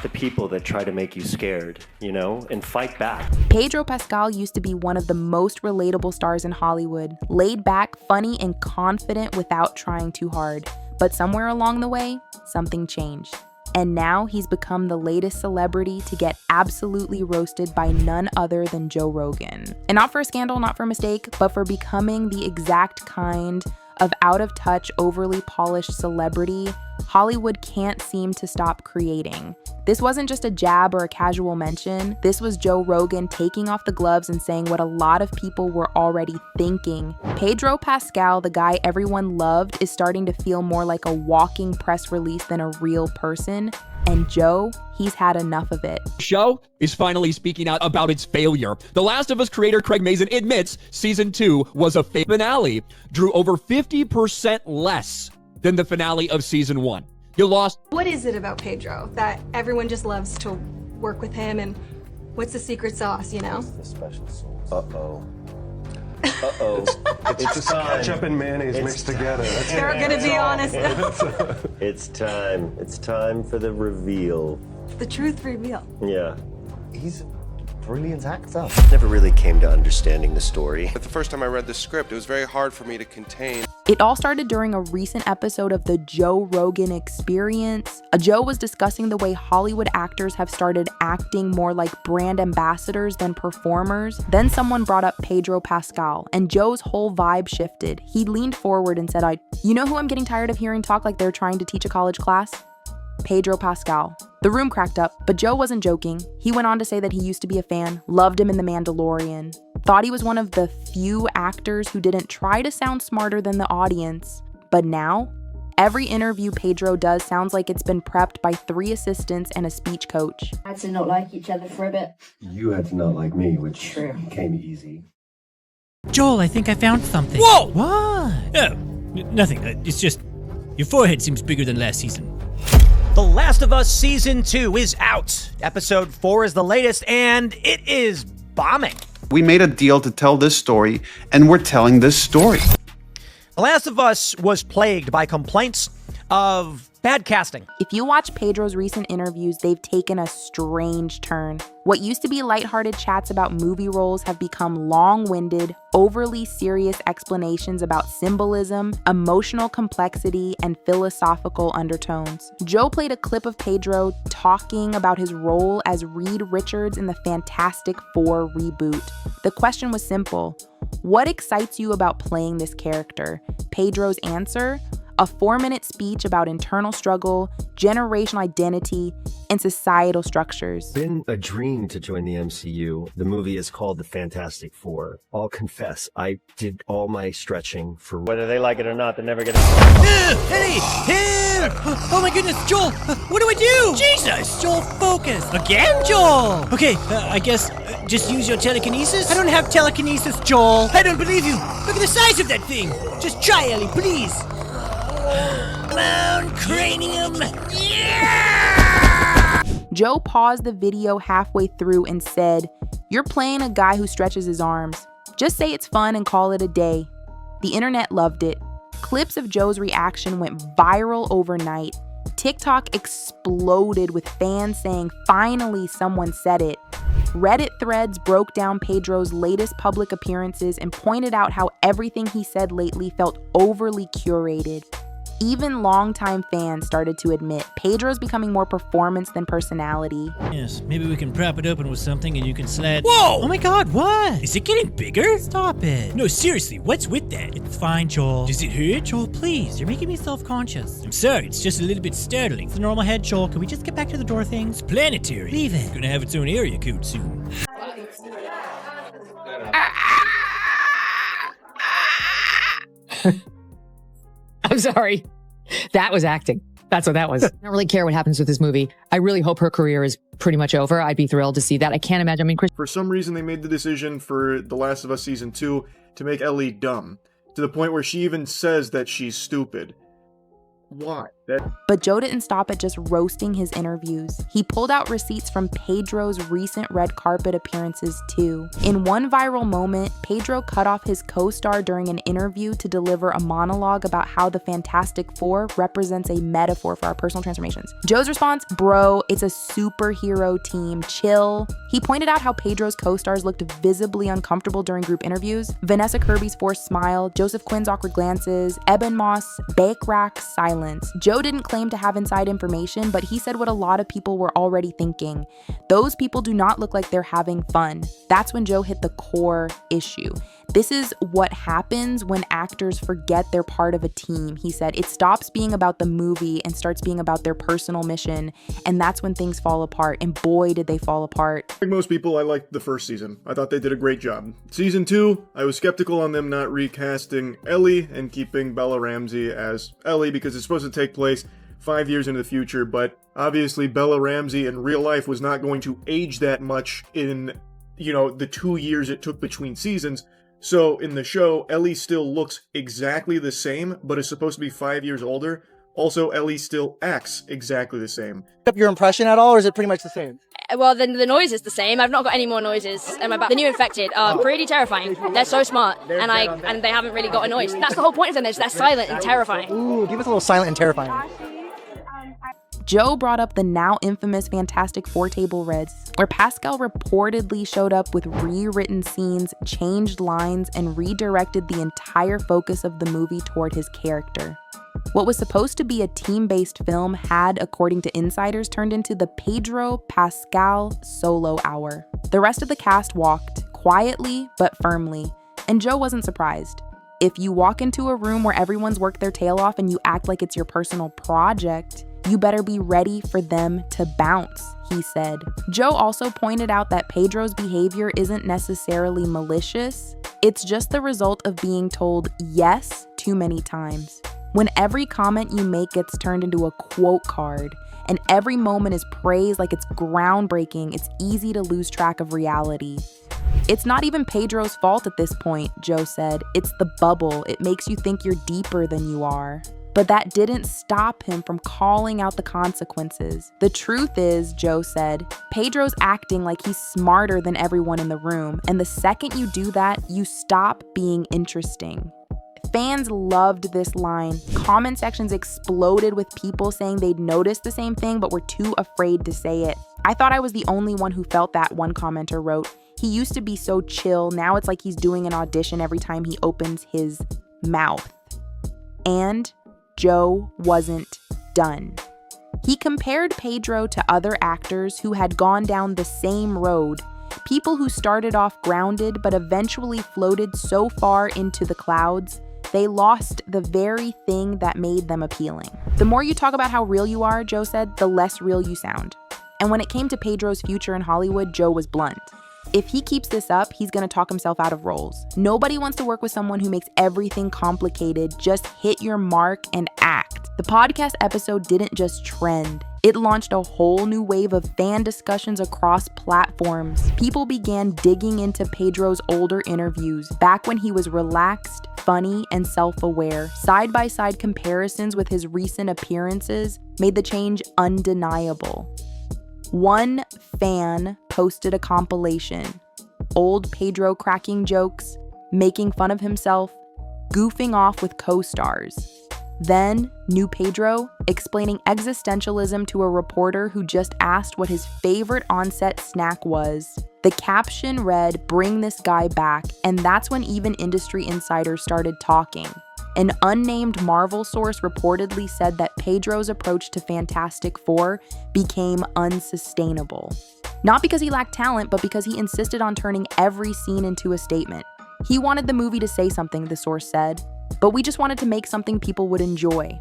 the people that try to make you scared, you know, and fight back. Pedro Pascal used to be one of the most relatable stars in Hollywood, laid back, funny, and confident without trying too hard. But somewhere along the way, something changed. And now he's become the latest celebrity to get absolutely roasted by none other than Joe Rogan. And not for a scandal, not for a mistake, but for becoming the exact kind of out-of-touch, overly polished celebrity Hollywood can't seem to stop creating. This wasn't just a jab or a casual mention. This was Joe Rogan taking off the gloves and saying what a lot of people were already thinking. Pedro Pascal, the guy everyone loved, is starting to feel more like a walking press release than a real person. And Joe, he's had enough of it. Show is finally speaking out about its failure. The Last of Us creator Craig Mazin admits season 2 was a finale, drew over 50% less than the finale of season 1. You lost. What is it about Pedro that everyone just loves to work with him, and what's the secret sauce, you know? The special sauce. Uh-oh. It's just ketchup and mayonnaise mixed together. They're gonna be honest. It's time. It's time for the reveal. The truth reveal. Yeah. He's a brilliant actor. Never really came to understanding the story. But the first time I read the script, it was very hard for me to contain. It all started during a recent episode of the Joe Rogan Experience. Joe was discussing the way Hollywood actors have started acting more like brand ambassadors than performers. Then someone brought up Pedro Pascal, and Joe's whole vibe shifted. He leaned forward and said, you know who I'm getting tired of hearing talk like they're trying to teach a college class? Pedro Pascal. The room cracked up, but Joe wasn't joking. He went on to say that he used to be a fan, loved him in The Mandalorian, thought he was one of the few actors who didn't try to sound smarter than the audience. But now, every interview Pedro does sounds like it's been prepped by 3 assistants and a speech coach. Had to not like each other for a bit. You had to not like me, which True. came easy. Joel, I think I found something. Whoa! What? Oh, nothing. It's just your forehead seems bigger than last season. The Last of Us Season 2 is out. Episode 4 is the latest, and it is bombing. We made a deal to tell this story, and we're telling this story. The Last of Us was plagued by complaints of bad casting. If you watch Pedro's recent interviews, they've taken a strange turn. What used to be lighthearted chats about movie roles have become long-winded, overly serious explanations about symbolism, emotional complexity, and philosophical undertones. Joe played a clip of Pedro talking about his role as Reed Richards in the Fantastic Four reboot. The question was simple: what excites you about playing this character? Pedro's answer? A 4-minute speech about internal struggle, generational identity, and societal structures. Been a dream to join the MCU. The movie is called The Fantastic Four. I'll confess, I did all my stretching for whether they like it or not. They're never gonna. Hey! Hey! Oh my goodness, Joel! What do I do? Jesus! Joel, focus! Again, Joel! Okay, I guess just use your telekinesis? I don't have telekinesis, Joel! I don't believe you! Look at the size of that thing! Just try, Ellie, please! Clown cranium! Yeah! Joe paused the video halfway through and said, "You're playing a guy who stretches his arms. Just say it's fun and call it a day." The internet loved it. Clips of Joe's reaction went viral overnight. TikTok exploded with fans saying, "Finally, someone said it." Reddit threads broke down Pedro's latest public appearances and pointed out how everything he said lately felt overly curated. Even longtime fans started to admit Pedro's becoming more performance than personality. Yes, maybe we can prop it open with something and you can slide. Whoa! Oh my god, what? Is it getting bigger? Stop it. No, seriously, what's with that? It's fine, Joel. Does it hurt? Joel, please, you're making me self-conscious. I'm sorry, it's just a little bit startling. It's a normal head, Joel. Can we just get back to the door things? It's planetary. Leave it. It's gonna have its own area code soon. I'm sorry. That was acting. That's what that was. I don't really care what happens with this movie. I really hope her career is pretty much over. I'd be thrilled to see that. I can't imagine. I mean, For some reason, they made the decision for The Last of Us Season 2 to make Ellie dumb, to the point where she even says that she's stupid. Why? But Joe didn't stop at just roasting his interviews. He pulled out receipts from Pedro's recent red carpet appearances too. In one viral moment, Pedro cut off his co-star during an interview to deliver a monologue about how the Fantastic Four represents a metaphor for our personal transformations. Joe's response, bro, it's a superhero team, chill. He pointed out how Pedro's co-stars looked visibly uncomfortable during group interviews. Vanessa Kirby's forced smile, Joseph Quinn's awkward glances, Eben Moss' bake-rack silence. Joe didn't claim to have inside information, but he said what a lot of people were already thinking. Those people do not look like they're having fun. That's when Joe hit the core issue. This is what happens when actors forget they're part of a team, he said. It stops being about the movie and starts being about their personal mission, and that's when things fall apart, and boy did they fall apart. Like most people, I liked the first season. I thought they did a great job. Season 2, I was skeptical on them not recasting Ellie and keeping Bella Ramsey as Ellie because it's supposed to take place 5 years into the future, but obviously Bella Ramsey in real life was not going to age that much in, the 2 years it took between seasons. So in the show, Ellie still looks exactly the same, but is supposed to be 5 years older. Also, Ellie still acts exactly the same. Up your impression at all, or is it pretty much the same? Well, the noise is the same. I've not got any more noises in my back. The new infected are pretty terrifying. They're so smart, and they haven't really got a noise. That's the whole point of them. They're silent and terrifying. Ooh, give us a little silent and terrifying. Joe brought up the now infamous Fantastic Four table reads, where Pascal reportedly showed up with rewritten scenes, changed lines, and redirected the entire focus of the movie toward his character. What was supposed to be a team-based film had, according to insiders, turned into the Pedro Pascal solo hour. The rest of the cast walked, quietly but firmly, and Joe wasn't surprised. If you walk into a room where everyone's worked their tail off and you act like it's your personal project, you better be ready for them to bounce, he said. Joe also pointed out that Pedro's behavior isn't necessarily malicious. It's just the result of being told yes too many times. When every comment you make gets turned into a quote card, and every moment is praised like it's groundbreaking, it's easy to lose track of reality. It's not even Pedro's fault at this point, Joe said. It's the bubble. It makes you think you're deeper than you are. But that didn't stop him from calling out the consequences. The truth is, Joe said, Pedro's acting like he's smarter than everyone in the room, and the second you do that, you stop being interesting. Fans loved this line. Comment sections exploded with people saying they'd noticed the same thing but were too afraid to say it. I thought I was the only one who felt that, one commenter wrote. He used to be so chill, now it's like he's doing an audition every time he opens his mouth. And Joe wasn't done. He compared Pedro to other actors who had gone down the same road, people who started off grounded but eventually floated so far into the clouds, they lost the very thing that made them appealing. The more you talk about how real you are, Joe said, the less real you sound. And when it came to Pedro's future in Hollywood, Joe was blunt. If he keeps this up, he's gonna talk himself out of roles. Nobody wants to work with someone who makes everything complicated. Just hit your mark and act. The podcast episode didn't just trend. It launched a whole new wave of fan discussions across platforms. People began digging into Pedro's older interviews, back when he was relaxed, funny, and self-aware. Side-by-side comparisons with his recent appearances made the change undeniable. One fan posted a compilation. Old Pedro cracking jokes, making fun of himself, goofing off with co-stars. Then, new Pedro explaining existentialism to a reporter who just asked what his favorite on-set snack was. The caption read, "Bring this guy back," and that's when even industry insiders started talking. An unnamed Marvel source reportedly said that Pedro's approach to Fantastic Four became unsustainable. Not because he lacked talent, but because he insisted on turning every scene into a statement. He wanted the movie to say something, the source said, but we just wanted to make something people would enjoy.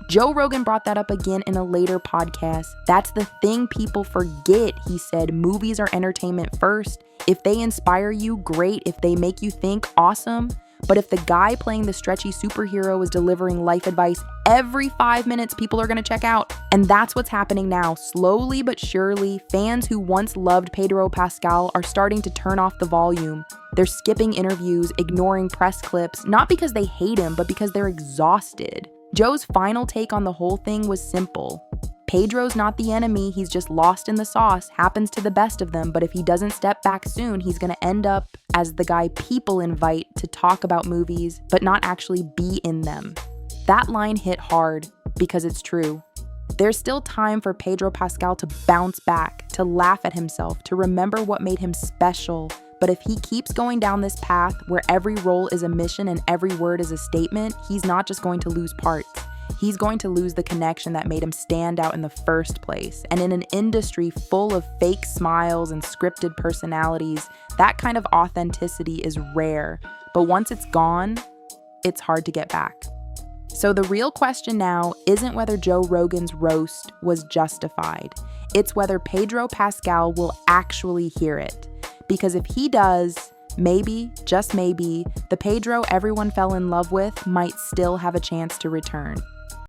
Joe Rogan brought that up again in a later podcast. That's the thing people forget, he said. Movies are entertainment first. If they inspire you, great. If they make you think, awesome. But if the guy playing the stretchy superhero is delivering life advice every 5 minutes, people are gonna check out. And that's what's happening now. Slowly but surely, fans who once loved Pedro Pascal are starting to turn off the volume. They're skipping interviews, ignoring press clips, not because they hate him, but because they're exhausted. Joe's final take on the whole thing was simple. Pedro's not the enemy, he's just lost in the sauce, happens to the best of them, but if he doesn't step back soon, he's gonna end up as the guy people invite to talk about movies, but not actually be in them. That line hit hard, because it's true. There's still time for Pedro Pascal to bounce back, to laugh at himself, to remember what made him special. But if he keeps going down this path where every role is a mission and every word is a statement, he's not just going to lose parts. He's going to lose the connection that made him stand out in the first place. And in an industry full of fake smiles and scripted personalities, that kind of authenticity is rare. But once it's gone, it's hard to get back. So the real question now isn't whether Joe Rogan's roast was justified. It's whether Pedro Pascal will actually hear it. Because if he does, maybe, just maybe, the Pedro everyone fell in love with might still have a chance to return.